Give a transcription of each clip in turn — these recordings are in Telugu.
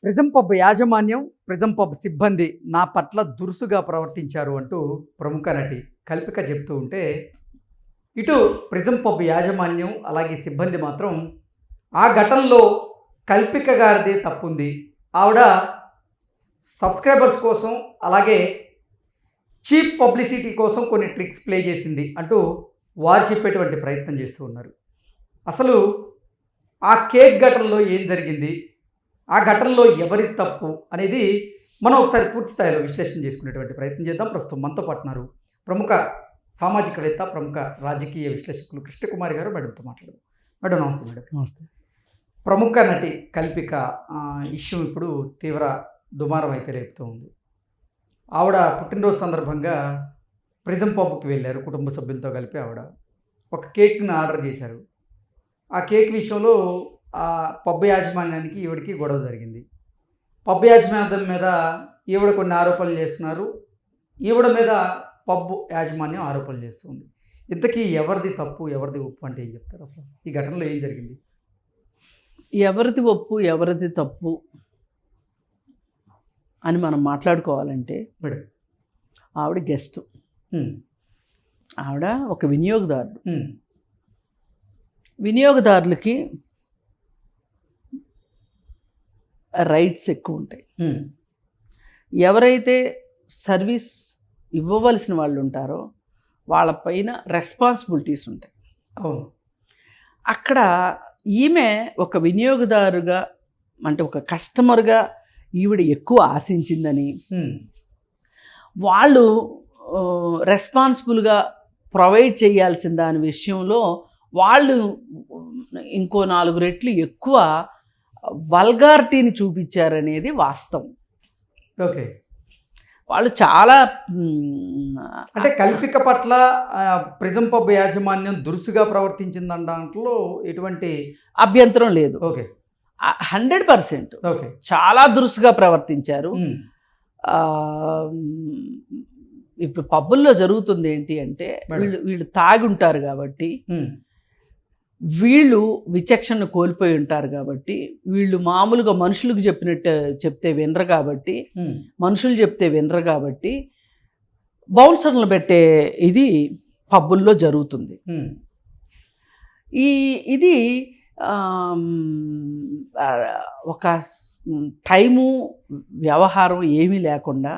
ప్రిజం పబ్ యాజమాన్యం, ప్రిజం పబ్ సిబ్బంది నా పట్ల దురుసుగా ప్రవర్తించారు అంటూ ప్రముఖ నటి కల్పిక చెప్తూ ఉంటే, ఇటు ప్రిజం పబ్ యాజమాన్యం అలాగే సిబ్బంది మాత్రం ఆ ఘటనలో కల్పిక గారిదే తప్పుంది, ఆవిడ సబ్స్క్రైబర్స్ కోసం అలాగే చీప్ పబ్లిసిటీ కోసం కొన్ని ట్రిక్స్ ప్లే చేసింది అంటూ వారు చెప్పేటువంటి ప్రయత్నం చేస్తూ ఉన్నారు. అసలు ఆ కేక్ ఘటనలో ఏం జరిగింది, ఆ ఘటనలో ఎవరి తప్పు అనేది మనం ఒకసారి పూర్తి స్థాయిలో విశ్లేషణ చేసుకునేటువంటి ప్రయత్నం చేద్దాం. ప్రస్తుతం మనతో పాటున్నారు ప్రముఖ సామాజికవేత్త, ప్రముఖ రాజకీయ విశ్లేషకులు కృష్ణకుమారి గారు. మేడంతో మాట్లాడదాం. మేడం నమస్తే. మేడం నమస్తే. ప్రముఖ నటి కల్పిక ఇష్యూ ఇప్పుడు తీవ్ర దుమారం అయితే రేపుతూ ఉంది. ఆవిడ పుట్టినరోజు సందర్భంగా ప్రిజం పబ్కి వెళ్ళారు కుటుంబ సభ్యులతో కలిపి. ఆవిడ ఒక కేక్ని ఆర్డర్ చేశారు. ఆ కేక్ విషయంలో ఆ పబ్ యాజమాన్యానికి ఈవిడికి గొడవ జరిగింది. పబ్ యాజమాన్యం మీద ఈవిడ కొన్ని ఆరోపణలు చేస్తున్నారు, ఈవిడ మీద పబ్ యాజమాన్యం ఆరోపణలు చేస్తుంది. ఇంతకీ ఎవరిది తప్పు ఎవరిది ఒప్పు అంటే ఏం చెప్తారు? అసలు ఈ ఘటనలో ఏం జరిగింది? ఎవరిది ఒప్పు ఎవరిది తప్పు అని మనం మాట్లాడుకోవాలంటే, మేడం ఆవిడ గెస్ట్, ఆవిడ ఒక వినియోగదారుడు. వినియోగదారులకి రైట్స్ ఎక్కువ ఉంటాయి. ఎవరైతే సర్వీస్ ఇవ్వవలసిన వాళ్ళు ఉంటారో వాళ్ళపైన రెస్పాన్సిబిలిటీస్ ఉంటాయి. అవును. అక్కడ ఈమె ఒక వినియోగదారుగా, అంటే ఒక కస్టమర్గా ఈవిడ ఎక్కువ ఆశించిందని, వాళ్ళు రెస్పాన్సిబుల్గా ప్రొవైడ్ చేయాల్సిన దాని విషయంలో వాళ్ళు ఇంకో 4 రెట్లు ఎక్కువ వల్గారిటీని చూపించారనేది వాస్తవం. ఓకే. వాళ్ళు చాలా అంటే కల్పిక పట్ల ప్రిజం పబ్ యాజమాన్యం దురుసుగా ప్రవర్తించింది దాంట్లో ఎటువంటి అభ్యంతరం లేదు. ఓకే. 100% ఓకే. చాలా దురుసుగా ప్రవర్తించారు. ఇప్పుడు పబ్బుల్లో జరుగుతుంది ఏంటి అంటే, వీళ్ళు తాగి ఉంటారు కాబట్టి, వీళ్ళు విచక్షణ కోల్పోయి ఉంటారు కాబట్టి, వీళ్ళు మామూలుగా మనుషులకు చెప్తే వినరు కాబట్టి, మనుషులు చెప్తే వినరు కాబట్టి బౌన్సర్లు పెట్టే ఇది పబ్బుల్లో జరుగుతుంది. ఇది ఒక టైము వ్యవహారం ఏమీ లేకుండా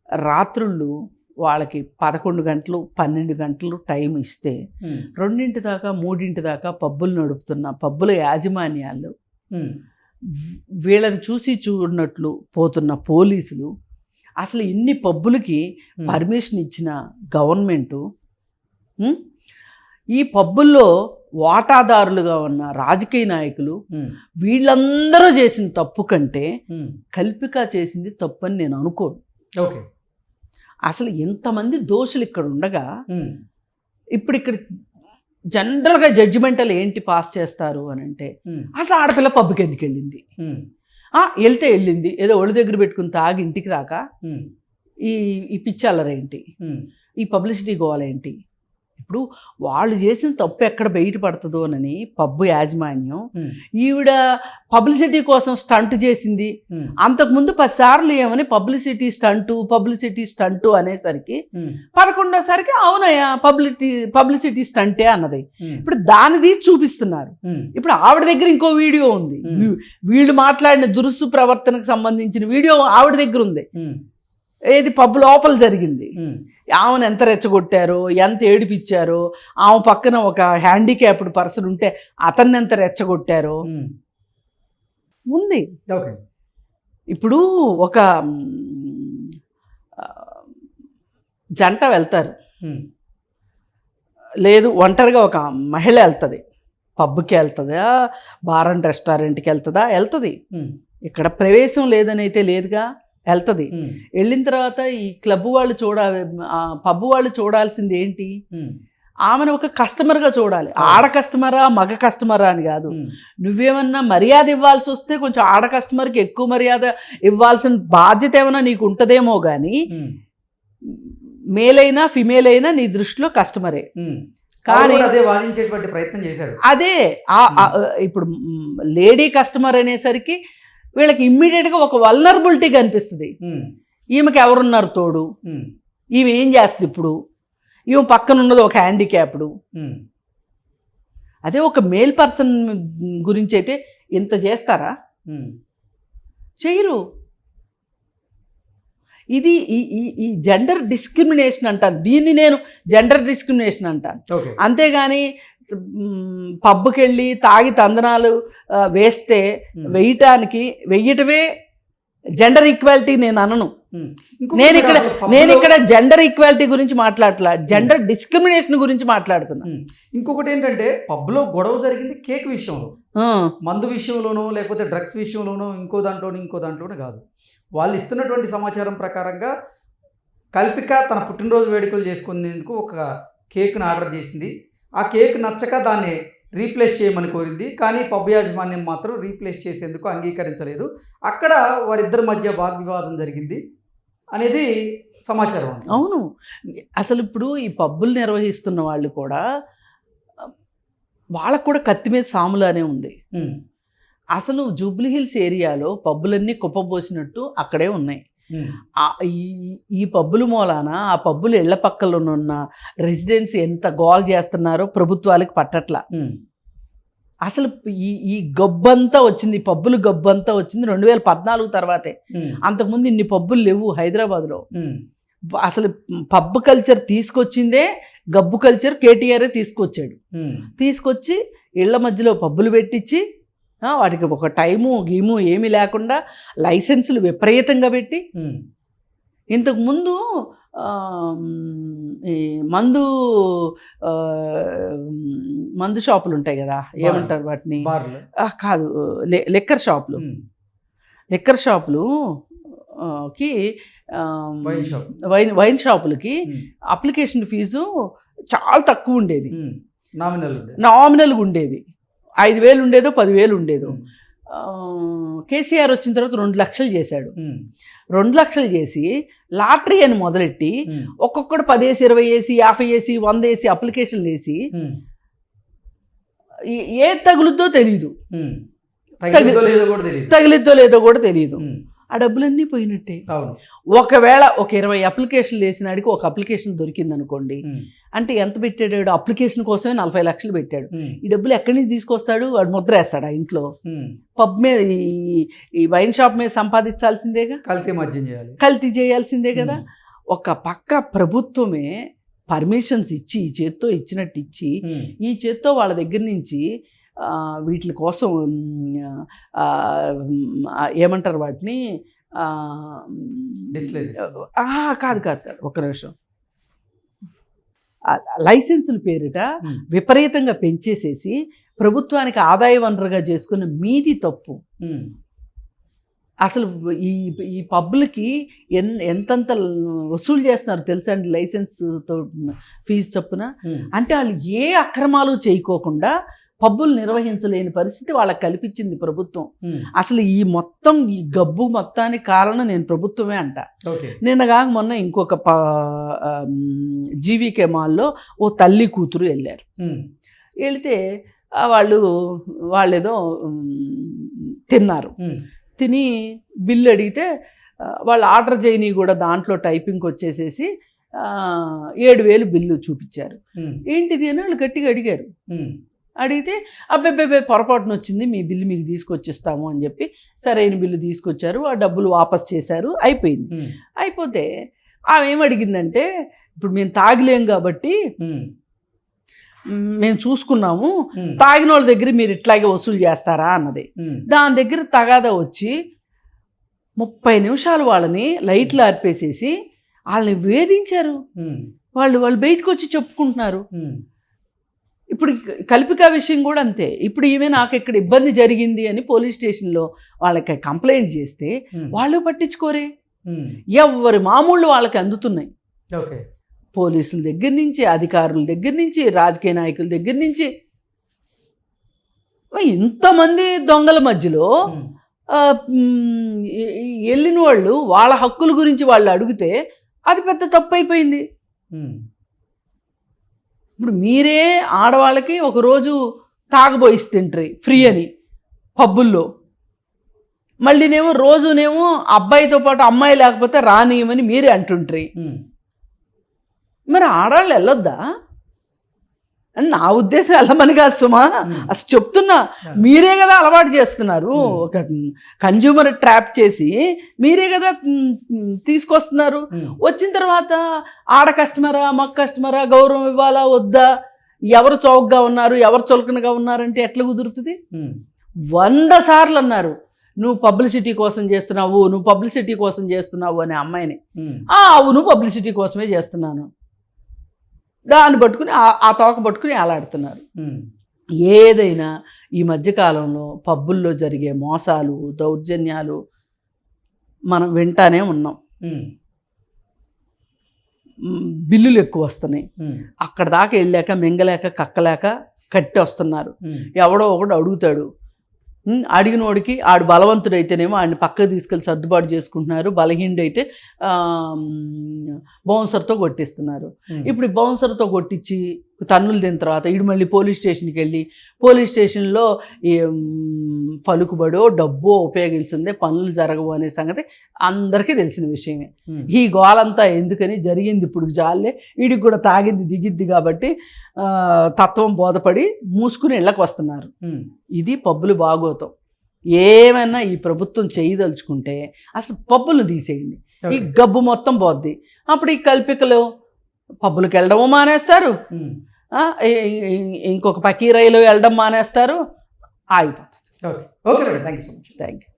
రాత్రుళ్ళు వాళ్ళకి 11 గంటలు 12 గంటలు టైం ఇస్తే 2 దాకా 3 దాకా పబ్బులు నడుపుతున్న పబ్బుల యాజమాన్యాలు, వీళ్ళని చూసి చూడనట్లు పోతున్న పోలీసులు, అసలు ఇన్ని పబ్బులకి పర్మిషన్ ఇచ్చిన గవర్నమెంటు, ఈ పబ్బుల్లో వాటాదారులుగా ఉన్న రాజకీయ నాయకులు, వీళ్ళందరూ చేసిన తప్పు కంటే కల్పిక చేసింది తప్పు అని నేను అనుకోను. ఓకే. అసలు ఎంతమంది దోషులు ఇక్కడ ఉండగా ఇక్కడ జనరల్గా జడ్జిమెంటల్ ఏంటి పాస్ చేస్తారు అని అంటే, అసలు ఆడపిల్ల పబ్కి ఎందుకు వెళ్ళింది, వెళ్తే వెళ్ళింది, ఏదో ఒళ్ళు దగ్గర పెట్టుకుని తాగి ఇంటికి రాక ఈ పిచ్చల్లరేంటి, ఈ పబ్లిసిటీ గోవాలేంటి. ఇప్పుడు వాళ్ళు చేసిన తప్పు ఎక్కడ బయటపడుతుందో అని పబ్బు యాజమాన్యం ఈవిడ పబ్లిసిటీ కోసం స్టంట్ చేసింది. అంతకుముందు 10 సార్లు ఏమని పబ్లిసిటీ స్టంటు అనేసరికి 11వ అవునయ్యా పబ్లిసిటీ స్టంటే అన్నది. ఇప్పుడు దాన్ని తీసి చూపిస్తున్నారు. ఇప్పుడు ఆవిడ దగ్గర ఇంకో వీడియో ఉంది, వీళ్ళు మాట్లాడిన దురుసు ప్రవర్తనకు సంబంధించిన వీడియో ఆవిడ దగ్గర ఉంది. ఏది పబ్ లోపల జరిగింది, ఆమెను ఎంత రెచ్చగొట్టారో, ఎంత ఏడిపించారో, ఆమె పక్కన ఒక హ్యాండిక్యాప్డ్ పర్సన్ ఉంటే అతన్ని ఎంత రెచ్చగొట్టారో ఉంది. ఇప్పుడు ఒక జంట వెళ్తారు, లేదు ఒంటరిగా ఒక మహిళ వెళ్తుంది, పబ్కి వెళ్తుందా, బార్ అండ్ రెస్టారెంట్కి వెళ్తుంది. ఇక్కడ ప్రవేశం లేదని అయితే లేదుగా, వెళ్తుంది. వెళ్ళిన తర్వాత ఈ క్లబ్ వాళ్ళు పబ్ వాళ్ళు చూడాల్సింది ఏంటి, ఆమెను ఒక కస్టమర్గా చూడాలి. ఆడ కస్టమరా మగ కస్టమరా అని కాదు. నువ్వేమన్నా మర్యాద ఇవ్వాల్సి వస్తే కొంచెం ఆడ కస్టమర్కి ఎక్కువ మర్యాద ఇవ్వాల్సిన బాధ్యత ఏమైనా నీకు ఉంటుందేమో కానీ, మేల్ అయినా ఫిమేల్ అయినా నీ దృష్టిలో కస్టమరే. కానీ అదే వాదించేటువంటి ప్రయత్నం చేశారు. అదే ఇప్పుడు లేడీ కస్టమర్ అనేసరికి వీళ్ళకి ఇమ్మీడియట్గా ఒక వల్నరబిలిటీ కనిపిస్తుంది. ఈమెకి ఎవరున్నారు తోడు, ఈమె ఏం చేస్తుంది ఇప్పుడు, ఈమె పక్కన ఉన్నది ఒక హ్యాండిక్యాప్డ్. అదే ఒక మేల్ పర్సన్ గురించి అయితే ఇంత చేస్తారా? చేయరు. ఇది ఈ జెండర్ డిస్క్రిమినేషన్ అంటాను, దీన్ని నేను జెండర్ డిస్క్రిమినేషన్ అంటాను. అంతేగాని పబ్కి వెళ్ళి తాగి తందనాలు వేస్తే వెయ్యటమే జెండర్ ఈక్వాలిటీ నేను అనను. నేను ఇక్కడ జెండర్ ఈక్వాలిటీ గురించి మాట్లాడట్లా, జెండర్ డిస్క్రిమినేషన్ గురించి మాట్లాడుతున్నా. ఇంకొకటి ఏంటంటే పబ్లో గొడవ జరిగింది కేక్ విషయంలో, మందు విషయంలోనో లేకపోతే డ్రగ్స్ విషయంలోనో ఇంకో దాంట్లోనూ కాదు. వాళ్ళు ఇస్తున్నటువంటి సమాచారం ప్రకారంగా కల్పిక తన పుట్టినరోజు వేడుకలు చేసుకునేందుకు ఒక కేక్ను ఆర్డర్ చేసింది. ఆ కేక్ నచ్చక దాన్ని రీప్లేస్ చేయమని కోరింది. కానీ పబ్ యాజమాన్యం మాత్రం రీప్లేస్ చేసేందుకు అంగీకరించలేదు. అక్కడ వారిద్దరి మధ్య వాగ్వివాదం జరిగింది అనేది సమాచారం. అవును, అసలు ఇప్పుడు ఈ పబ్బులు నిర్వహిస్తున్న వాళ్ళు కూడా, వాళ్ళకు కూడా కత్తి మీద సాములానే ఉంది. అసలు జూబ్లీ హిల్స్ ఏరియాలో పబ్బులన్నీ కుప్పబోసినట్టు అక్కడే ఉన్నాయి. ఈ పబ్బుల మూలాన ఆ పబ్బులు ఇళ్ల పక్కలో ఉన్న రెసిడెంట్స్ ఎంత గోల్ చేస్తున్నారో ప్రభుత్వాలకు పట్టట్ల. అసలు ఈ గబ్బంతా వచ్చింది, ఈ పబ్బులు గబ్బంతా వచ్చింది 2014 తర్వాతే. అంతకుముందు ఇన్ని పబ్బులు లేవు హైదరాబాద్లో. అసలు పబ్ కల్చర్ తీసుకొచ్చిందే గబ్బు కల్చర్ కేటీఆర్ తీసుకొచ్చి ఇళ్ల మధ్యలో పబ్బులు పెట్టించి వాటికి ఒక టైము గీము ఏమీ లేకుండా లైసెన్సులు విపరీతంగా పెట్టి, ఇంతకుముందు ఈ మందు షాపులు ఉంటాయి కదా, ఏమంటారు వాటిని, కాదు లిక్కర్ షాపులుకి వైన్ షాపులకి అప్లికేషన్ ఫీజు చాలా తక్కువ ఉండేది, నామినల్గా ఉండేది. 5,000 ఉండేదో 10,000 ఉండేదో. కేసీఆర్ వచ్చిన తర్వాత 2 లక్షలు చేశాడు. 2 లక్షలు చేసి లాటరీ అని మొదలెట్టి ఒక్కొక్కడు 10 వేసి 20 వేసి 50 వేసి 100 వేసి అప్లికేషన్లు వేసి ఏ తగులుద్దో తెలీదు, తగిలిద్దో లేదో కూడా తెలియదు. ఆ డబ్బులన్నీ పోయినట్టే. ఒకవేళ ఒక 20 అప్లికేషన్లు వేసినాడికి ఒక అప్లికేషన్ దొరికింది అనుకోండి, అంటే ఎంత పెట్టాడు, అప్లికేషన్ కోసమే 40 లక్షలు పెట్టాడు. ఈ డబ్బులు ఎక్కడి నుంచి తీసుకొస్తాడు? వాడు ముద్ర వేస్తాడు ఆ ఇంట్లో. పబ్ మీద ఈ వైన్ షాప్ మీద సంపాదించాల్సిందేగా, కల్తీ చేయాల్సిందే కదా. ఒక పక్క ప్రభుత్వమే పర్మిషన్స్ ఇచ్చి ఈ చేత్తో ఇచ్చినట్టు ఇచ్చి ఈ చేత్తో వాళ్ళ దగ్గర నుంచి వీటి కోసం ఏమంటారు వాటిని, కాదు ఒక నిమిషం, లైసెన్సుల పేరిట విపరీతంగా పెంచేసేసి ప్రభుత్వానికి ఆదాయ వనరుగా చేసుకున్న మీది తప్పు. అసలు ఈ పబ్లకి ఎంతంత వసూలు చేస్తున్నారు తెలుసా అండి లైసెన్స్తో ఫీజు చొప్పున. అంటే వాళ్ళు ఏ అక్రమాలు చేయకోకుండా పబ్బులు నిర్వహించలేని పరిస్థితి వాళ్ళకి కల్పించింది ప్రభుత్వం. అసలు ఈ గబ్బు మొత్తానికి కారణం నేను ప్రభుత్వమే అంట. నిన్నగాక మొన్న ఇంకొక జీవీకే మాల్లో ఓ తల్లి కూతురు వెళ్ళారు. వెళితే వాళ్ళేదో తిన్నారు. తిని బిల్లు అడిగితే వాళ్ళు ఆర్డర్ చేయని కూడా దాంట్లో టైపింగ్కి వచ్చేసేసి 7,000 బిల్లు చూపించారు. ఏంటిది అని వాళ్ళు గట్టిగా అడిగారు. అడిగితే అబ్బాయి పొరపాటున వచ్చింది, మీ బిల్లు మీకు తీసుకొచ్చిస్తాము అని చెప్పి సరైన బిల్లు తీసుకొచ్చారు. ఆ డబ్బులు వాపస్ చేశారు, అయిపోయింది. అయిపోతే ఆమె ఏమడిగిందంటే, ఇప్పుడు మేము తాగలేం కాబట్టి మేము చూసుకున్నాము, తాగిన వాళ్ళ దగ్గర మీరు ఇట్లాగే వసూలు చేస్తారా అన్నది. దాని దగ్గర తగాదా వచ్చి 30 నిమిషాలు వాళ్ళని లైట్లు ఆర్పేసేసి వాళ్ళని వేధించారు. వాళ్ళు బయటకు వచ్చి చెప్పుకుంటున్నారు. ఇప్పుడు కల్పిక విషయం కూడా అంతే. ఇప్పుడు ఈమె నాకు ఇక్కడ ఇబ్బంది జరిగింది అని పోలీస్ స్టేషన్లో వాళ్ళకి కంప్లైంట్ చేస్తే వాళ్ళు పట్టించుకోరే. ఎవరి మామూళ్ళు వాళ్ళకి అందుతున్నాయి. పోలీసుల దగ్గర నుంచి, అధికారుల దగ్గర నుంచి, రాజకీయ నాయకుల దగ్గర నుంచి, ఇంతమంది దొంగల మధ్యలో వెళ్ళిన వాళ్ళు వాళ్ళ హక్కుల గురించి వాళ్ళు అడిగితే అది పెద్ద తప్పు అయిపోయింది. ఇప్పుడు మీరే ఆడవాళ్ళకి ఒకరోజు తాగబోయిస్తుంటారు ఫ్రీ అని పబ్బుల్లో, మళ్ళీనేమో రోజునేమో అబ్బాయితో పాటు అమ్మాయి లేకపోతే రానియమని మీరే అంటుంటారు. మరి ఆడవాళ్ళు వెళ్ళొద్దా అని నా ఉద్దేశం, వెళ్ళమని కాదు సుమా, అసలు చెప్తున్నా. మీరే కదా అలవాటు చేస్తున్నారు, ఒక కన్జ్యూమర్ ట్రాప్ చేసి మీరే కదా తీసుకొస్తున్నారు. వచ్చిన తర్వాత ఆడ కస్టమరా మగ కస్టమరా, గౌరవం ఇవ్వాలా వద్దా, ఎవరు చౌకగా ఉన్నారు ఎవరు చులకనగా ఉన్నారంటే ఎట్లా కుదురుతుంది? 100 సార్లు అన్నారు, నువ్వు పబ్లిసిటీ కోసం చేస్తున్నావు, నువ్వు పబ్లిసిటీ కోసం చేస్తున్నావు అనే అమ్మాయిని. అవును పబ్లిసిటీ కోసమే చేస్తున్నాను, దాన్ని పట్టుకుని ఆ తోక పట్టుకుని ఆలాడుతున్నారు. ఏదైనా ఈ మధ్యకాలంలో పబ్బుల్లో జరిగే మోసాలు దౌర్జన్యాలు మనం వింటానే ఉన్నాం. బిల్లులు ఎక్కువ వస్తున్నాయి, అక్కడ దాకా వెళ్ళాక మింగలేక కక్కలేక కట్టి వస్తున్నారు. ఎవడో ఒకడు అడుగుతాడు, అడిగిన వాడికి ఆడు బలవంతుడైతేనేమో ఆడిని పక్కకు తీసుకెళ్ళి సర్దుబాటు చేసుకుంటున్నారు, బలహీనుడు అయితే బౌన్సర్తో కొట్టిస్తున్నారు. ఇప్పుడు ఈ బౌన్సర్తో కొట్టించి తన్నులు తిన్న తర్వాత ఈడు మళ్ళీ పోలీస్ స్టేషన్కి వెళ్ళి పోలీస్ స్టేషన్లో పలుకుబడో డబ్బో ఉపయోగించిందే పనులు జరగవు అనే సంగతి అందరికీ తెలిసిన విషయమే. ఈ గోలంతా ఎందుకని జరిగింది ఇప్పుడు జాలే, వీడికి కూడా తాగింది దిగిద్ది కాబట్టి తత్వం బోధపడి మూసుకుని ఇళ్ళకి వస్తున్నారు. ఇది పబ్బులు బాగోతాం. ఏమైనా ఈ ప్రభుత్వం చేయదలుచుకుంటే అసలు పబ్బులు తీసేయండి, ఈ గబ్బు మొత్తం పోద్ది. అప్పుడు ఈ కల్పికలు పబ్బులకు వెళ్ళడము మానేస్తారు, ఇంకొక పకీరైలో వెళ్ళడం మానేస్తారు, ఆగిపోతుంది. Okay, thank you so much. Thank you.